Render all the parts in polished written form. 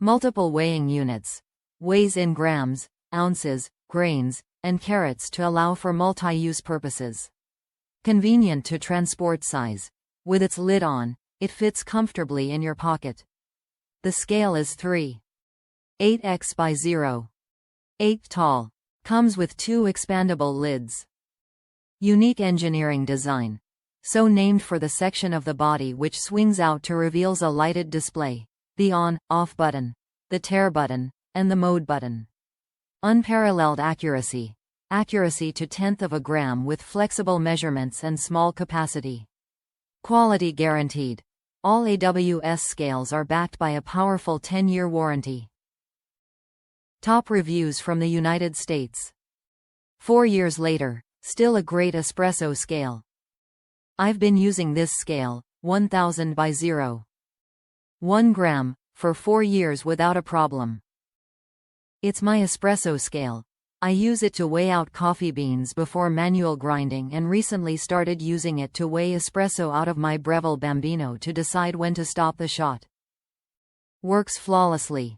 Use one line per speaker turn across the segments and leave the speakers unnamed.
Multiple weighing units. Weighs in grams, ounces, grains, and carats to allow for multi-use purposes. Convenient to transport size. With its lid on, it fits comfortably in your pocket. The scale is 3.8x by 0.8 tall. Comes with 2 expandable lids. Unique engineering design. So named for the section of the body which swings out to reveals a lighted display. The on/off button, the Tare button, and the mode button. Unparalleled accuracy. Accuracy to tenth of a gram with flexible measurements and small capacity. Quality guaranteed. All AWS scales are backed by a powerful 10-year warranty. Top reviews from the United States. 4 years later, still a great espresso scale. I've been using this scale, 1000 by 0.1 gram, for 4 years without a problem. It's my espresso scale. I use it to weigh out coffee beans before manual grinding and recently started using it to weigh espresso out of my Breville Bambino to decide when to stop the shot. Works flawlessly.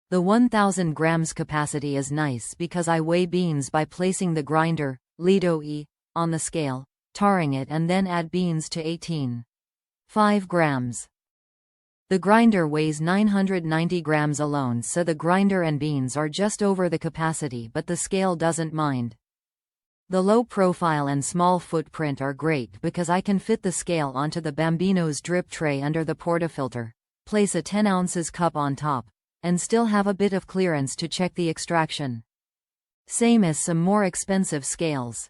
The 1000 grams capacity is nice because I weigh beans by placing the grinder, Lido E, on the scale, tarring it and then add beans to 18.5 grams. The grinder weighs 990 grams alone, so the grinder and beans are just over the capacity, but the scale doesn't mind. The low profile and small footprint are great because I can fit the scale onto the Bambino's drip tray under the portafilter, place a 10 ounces cup on top, and still have a bit of clearance to check the extraction. Same as some more expensive scales.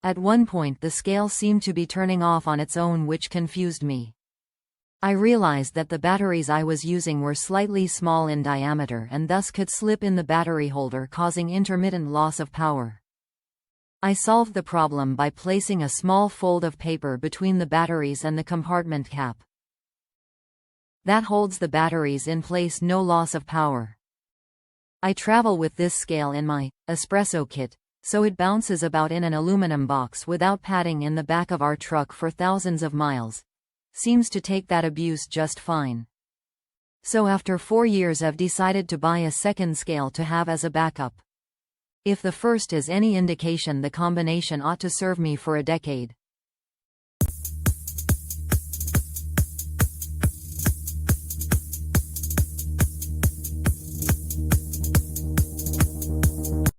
At one point the scale seemed to be turning off on its own, which confused me. I realized that the batteries I was using were slightly small in diameter and thus could slip in the battery holder, causing intermittent loss of power. I solved the problem by placing a small fold of paper between the batteries and the compartment cap. That holds the batteries in place, no loss of power. I travel with this scale in my Espresso kit, so it bounces about in an aluminum box without padding in the back of our truck for thousands of miles. Seems to take that abuse just fine. So after 4 years I've decided to buy a second scale to have as a backup. If the first is any indication, the combination ought to serve me for a decade.